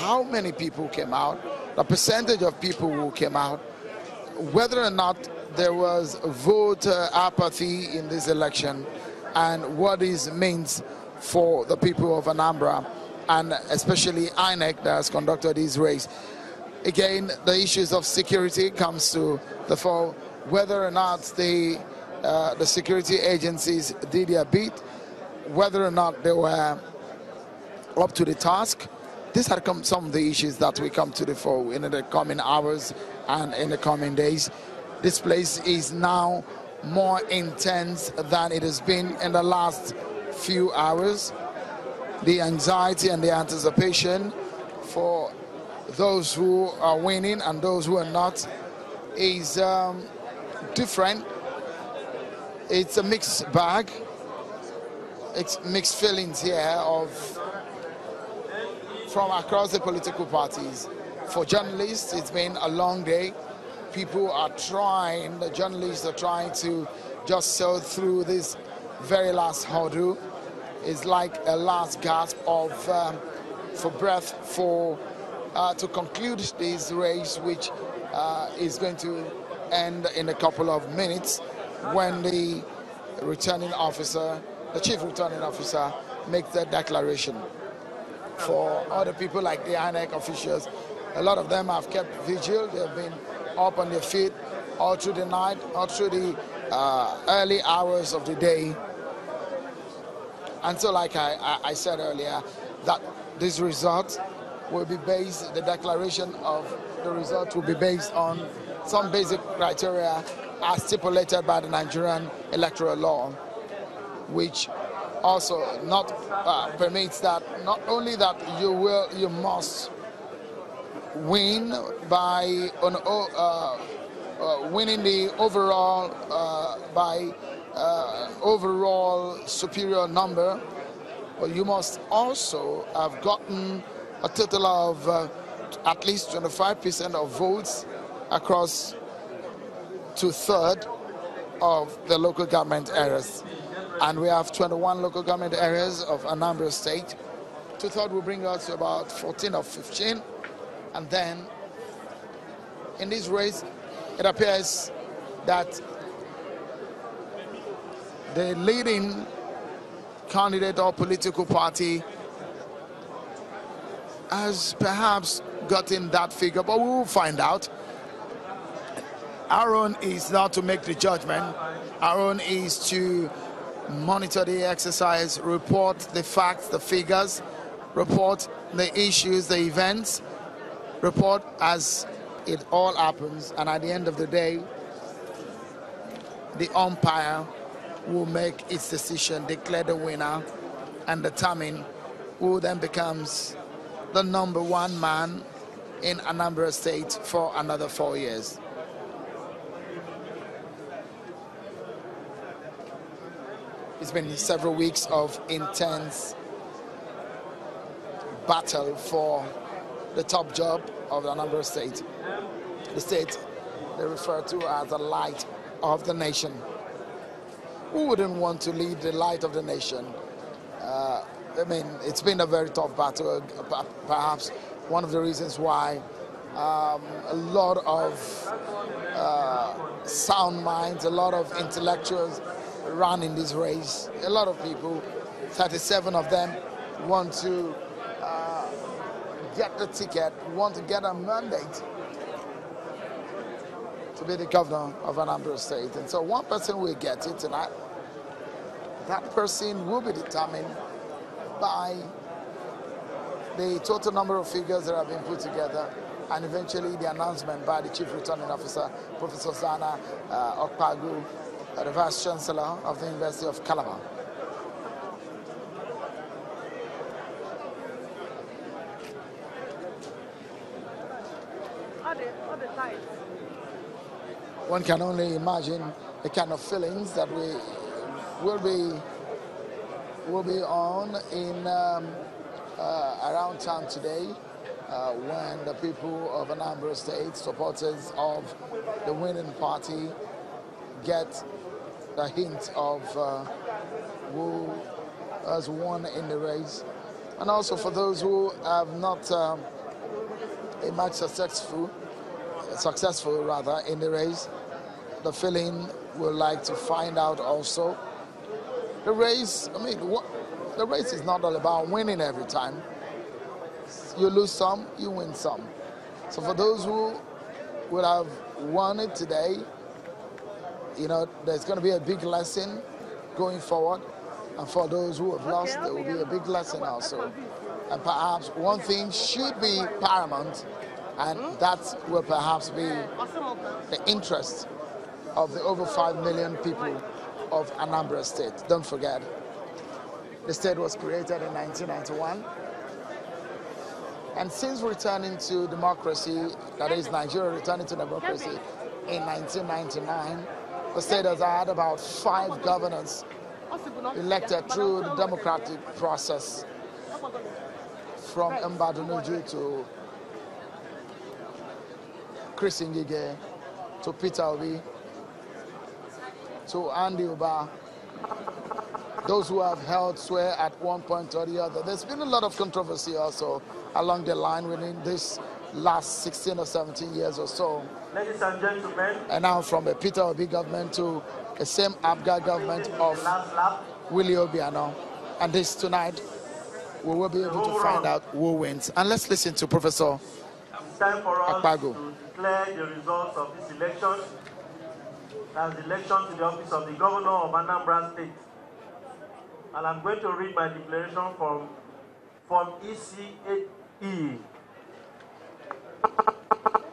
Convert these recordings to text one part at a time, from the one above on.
how many people came out, the percentage of people who came out, whether or not there was voter apathy in this election, and what this means for the people of Anambra, and especially INEC that has conducted this race. Again, the issues of security comes to the fore, whether or not the security agencies did their bit, whether or not they were up to the task. These are some of the issues that will come to the fore in the coming hours and in the coming days. This place is now more intense than it has been in the last few hours. The anxiety and the anticipation for those who are winning and those who are not is different. It's a mixed bag. It's mixed feelings here from across the political parties. For journalists, it's been a long day. The journalists are trying to just sail through this very last hurdle. It's like a last gasp for breath to conclude this race, which is going to end in a couple of minutes when the chief returning officer makes the declaration. For other people like the INEC officials, a lot of them have kept vigil. They've been up on their feet all through the night, all through the early hours of the day. And so, like I said earlier, that this result will be based, the declaration of the result will be based on some basic criteria as stipulated by the Nigerian electoral law, which also permits that not only that you must win by winning the overall by overall superior number, but you must also have gotten a total of at least 25% of votes across 2/3 of the local government areas. And we have 21 local government areas of Anambra State. 2/3 will bring us to about 14 or 15. And then in this race, it appears that the leading candidate or political party has perhaps gotten that figure, but we will find out. Our own is not to make the judgment. Our own is to monitor the exercise, report the facts, the figures, report the issues, the events, report as it all happens, and at the end of the day, the umpire will make its decision, declare the winner, and determine who then becomes the #1 man in Anambra State for another 4 years. It's been several weeks of intense battle for the top job of the Anambra State. The state they refer to as the light of the nation. Who wouldn't want to lead the light of the nation? I mean, it's been a very tough battle. Perhaps one of the reasons why a lot of sound minds, a lot of intellectuals ran in this race. A lot of people, 37 of them, want to get the ticket, want to get a mandate to be the governor of Anambra State. And so one person will get it tonight. That person will be determined by the total number of figures that have been put together, and eventually the announcement by the Chief Returning Officer, Professor Zana Okpagu, the Vice Chancellor of the University of Calabar. One can only imagine the kind of feelings that we will be on in around town today when the people of Anambra State, supporters of the winning party, get a hint of who has won in the race. And also for those who have not emerge successful in the race. The feeling would like to find out also. The race, the race is not all about winning every time. You lose some, you win some. So for those who would have won it today, there's going to be a big lesson going forward. And for those who have lost, there will be a big lesson also. And perhaps one thing should be paramount, and that will perhaps be the interest of the over 5 million people of Anambra State. Don't forget, the state was created in 1991. And since returning to democracy, that is Nigeria returning to democracy in 1999, the state has had about 5 governors elected through the democratic process, from Mbadunuju to Chris Ngige to Peter Obi to Andy Uba, those who have held swear at one point or the other. There's been a lot of controversy also along the line within this last 16 or 17 years or so. Ladies and gentlemen. And now from a Peter Obi government to the same ABGA government of Willie Obiano. And this tonight, we will be able to find out who wins. And let's listen to Professor It's time for us Akpago to declare the results of this election. That's the election to the office of the Governor of Anambra State. And I'm going to read my declaration from ECE.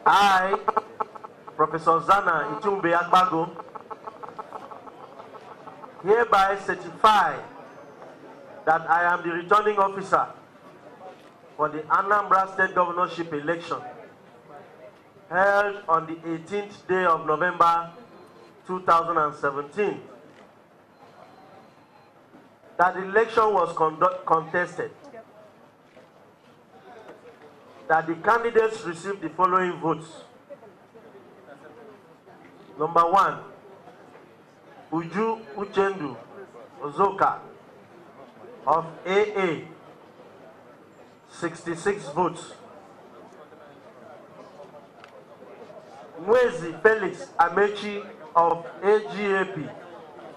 I, Professor Zana Itumbe Akpago, hereby certify that I am the returning officer for the Anambra State Governorship election held on the 18th day of November 2017. That the election was contested. That the candidates received the following votes. Number 1, Uju Uchendu Ozoka of AA, 66 votes. Mwezi Felix Amechi of AGAP,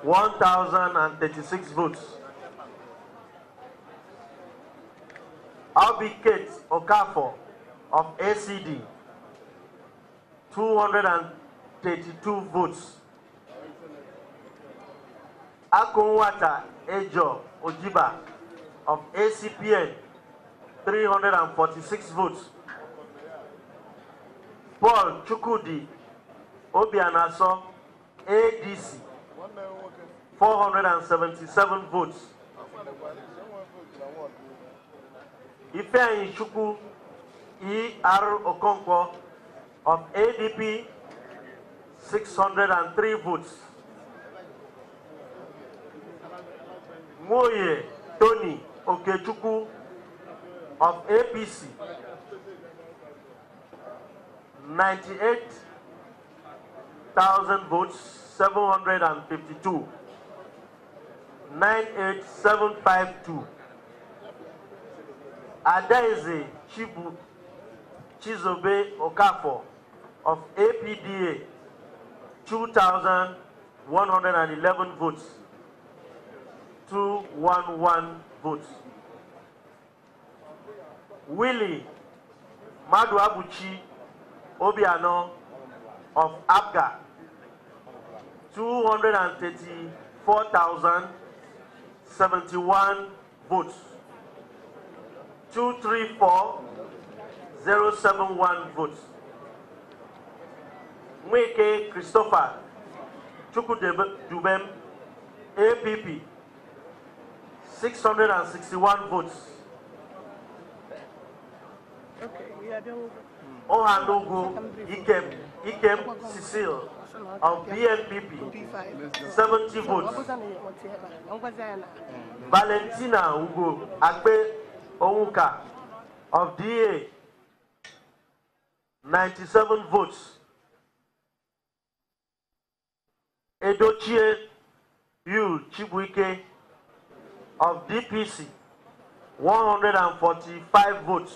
1,036 votes. Albicate Okafor of ACD, 232 votes. Akunwata Ejo Ojiba of ACPN, 346 votes. Paul Chukudi Obianaso, ADC, 477 votes. Ifeanyi Chukwu E.R. Okonkwo of ADP, 603 votes. Moye Tony Okechukwu of APC, 98,000 votes, 752. 98752. Adaize Chizobe Okafor of APDA, 2,111 votes, 211 votes. Willie Maduabuchi Obiano of ABGA, 234,071 votes, 234,071 votes. Mweke Christopher Chukudubem, APP, 661 votes. Ohanogu Ikem Cecile of BNPP, 70 votes. Valentina Ugo Akpe Ouka of DA, 97 votes. Edochie Yu Chibuike of DPC, 145 votes.